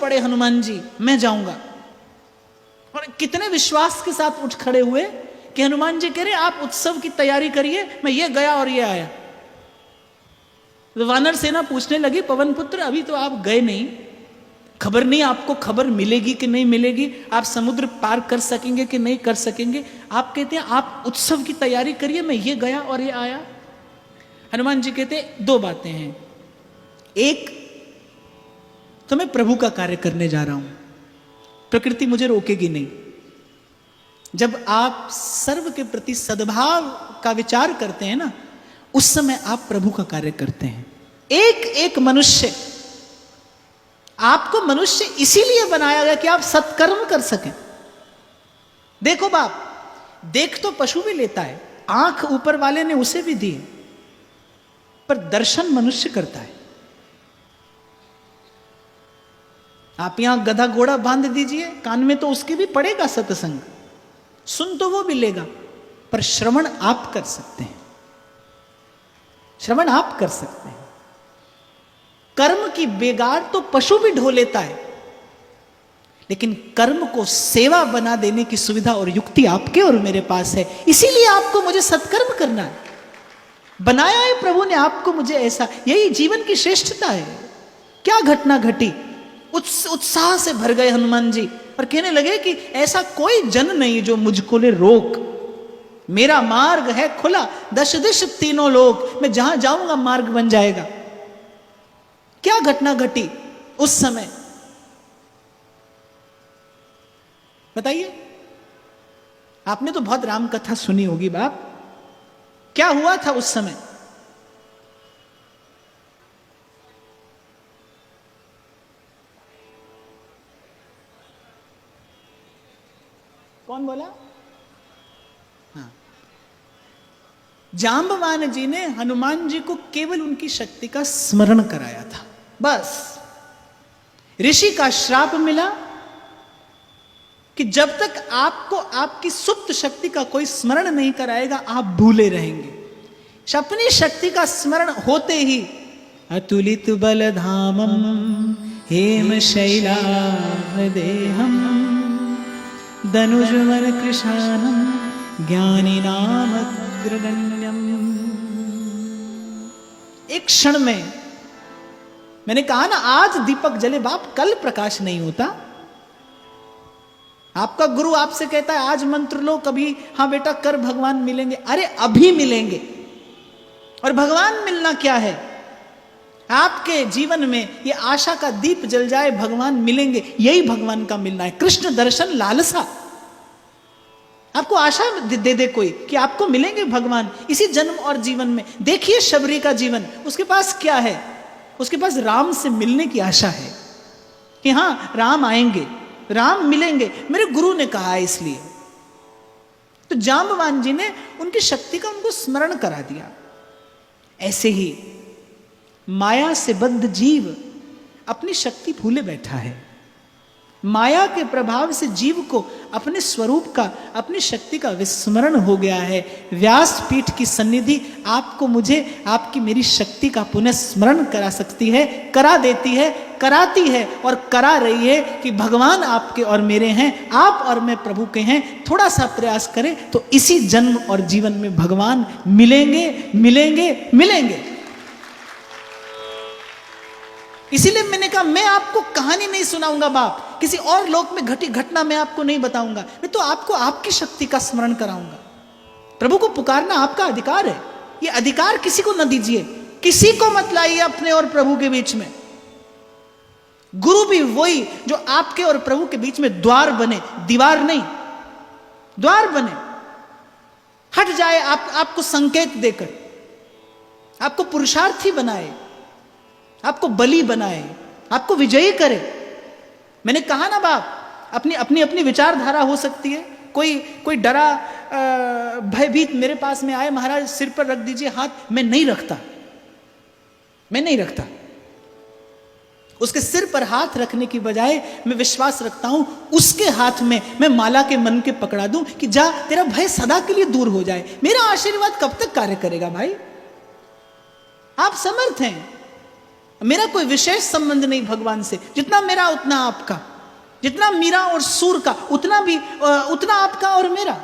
पड़े हनुमान जी, मैं जाऊंगा। और कितने विश्वास के साथ उठ खड़े हुए कि हनुमान जी कह रहे आप उत्सव की तैयारी करिए, मैं ये गया और ये आया। तो वानर सेना पूछने लगी, पवन पुत्र अभी तो आप गए नहीं, खबर नहीं आपको खबर मिलेगी कि नहीं मिलेगी, आप समुद्र पार कर सकेंगे कि नहीं कर सकेंगे। आप कहते हैं आप उत्सव की तैयारी करिए, मैं ये गया और ये आया। हनुमान जी कहते हैं दो बातें हैं, एक तो मैं प्रभु का कार्य करने जा रहा हूं, प्रकृति मुझे रोकेगी नहीं। जब आप सर्व के प्रति सद्भाव का विचार करते हैं ना, उस समय आप प्रभु का कार्य करते हैं। एक एक मनुष्य, आपको मनुष्य इसीलिए बनाया गया कि आप सत्कर्म कर सकें। देखो बाप, देख तो पशु भी लेता है, आंख ऊपर वाले ने उसे भी दी है, पर दर्शन मनुष्य करता है। आप यहां गधा घोड़ा बांध दीजिए, कान में तो उसके भी पड़ेगा सत्संग, सुन तो वो भी लेगा, पर श्रवण आप कर सकते हैं, श्रवण आप कर सकते हैं। कर्म की बेगार तो पशु भी ढो लेता है, लेकिन कर्म को सेवा बना देने की सुविधा और युक्ति आपके और मेरे पास है। इसीलिए आपको मुझे सत्कर्म करना है, बनाया है प्रभु ने आपको मुझे ऐसा, यही जीवन की श्रेष्ठता है। क्या घटना घटी, उत्साह से भर गए हनुमान जी और कहने लगे कि ऐसा कोई जन नहीं जो मुझको ले रोक, मेरा मार्ग है खुला, दश दिश तीनों लोक, मैं जहां जाऊंगा मार्ग बन जाएगा। क्या घटना घटी उस समय, बताइए। आपने तो बहुत राम कथा सुनी होगी बाप, क्या हुआ था उस समय? कौन बोला? हाँ, जांबवान जी ने हनुमान जी को केवल उनकी शक्ति का स्मरण कराया था, बस। ऋषि का श्राप मिला कि जब तक आपको आपकी सुप्त शक्ति का कोई स्मरण नहीं कराएगा, आप भूले रहेंगे। अपनी शक्ति का स्मरण होते ही अतुलित बलधामम हेम शैलादेहम धनुजवन कृशानम ज्ञानिनाम अग्रगण्यम। एक क्षण में, मैंने कहा ना आज दीपक जले बाप, कल प्रकाश नहीं होता। आपका गुरु आपसे कहता है आज मंत्र लो, कभी हाँ बेटा कर, भगवान मिलेंगे। अरे अभी मिलेंगे। और भगवान मिलना क्या है? आपके जीवन में ये आशा का दीप जल जाए, भगवान मिलेंगे, यही भगवान का मिलना है। कृष्ण दर्शन लालसा, आपको आशा दे दे कोई कि आपको मिलेंगे भगवान इसी जन्म और जीवन में। देखिए शबरी का जीवन, उसके पास क्या है? उसके पास राम से मिलने की आशा है कि हाँ राम आएंगे, राम मिलेंगे, मेरे गुरु ने कहा है इसलिए। तो जांबवान जी ने उनकी शक्ति का उनको स्मरण करा दिया। ऐसे ही माया से बद्ध जीव अपनी शक्ति भूले बैठा है। माया के प्रभाव से जीव को अपने स्वरूप का, अपनी शक्ति का विस्मरण हो गया है। व्यासपीठ की सन्निधि आपको मुझे आपकी मेरी शक्ति का पुनः स्मरण करा सकती है, करा देती है, कराती है और करा रही है कि भगवान आपके और मेरे हैं, आप और मैं प्रभु के हैं। थोड़ा सा प्रयास करें तो इसी जन्म और जीवन में भगवान मिलेंगे, मिलेंगे, मिलेंगे। इसीलिए मैंने कहा मैं आपको कहानी नहीं सुनाऊंगा बाप, किसी और लोक में घटी घटना मैं आपको नहीं बताऊंगा, मैं तो आपको आपकी शक्ति का स्मरण कराऊंगा। प्रभु को पुकारना आपका अधिकार है, ये अधिकार किसी को न दीजिए, किसी को मत लाइए अपने और प्रभु के बीच में। गुरु भी वही जो आपके और प्रभु के बीच में द्वार बने, दीवार नहीं, द्वार बने, हट जाए आपको संकेत देकर, आपको पुरुषार्थी बनाए, आपको बलि बनाए, आपको विजयी करे। मैंने कहा ना बाप, अपनी अपनी अपनी विचारधारा हो सकती है। कोई डरा भयभीत मेरे पास में आए, महाराज सिर पर रख दीजिए हाथ, मैं नहीं रखता, मैं नहीं रखता। उसके सिर पर हाथ रखने की बजाय मैं विश्वास रखता हूं उसके हाथ में मैं माला के मन के पकड़ा दूं कि जा तेरा भय सदा के लिए दूर हो जाए। मेरा आशीर्वाद कब तक कार्य करेगा भाई? आप समर्थ हैं, मेरा कोई विशेष संबंध नहीं भगवान से, जितना मेरा उतना आपका, जितना मीरा और सूर का उतना आपका और मेरा।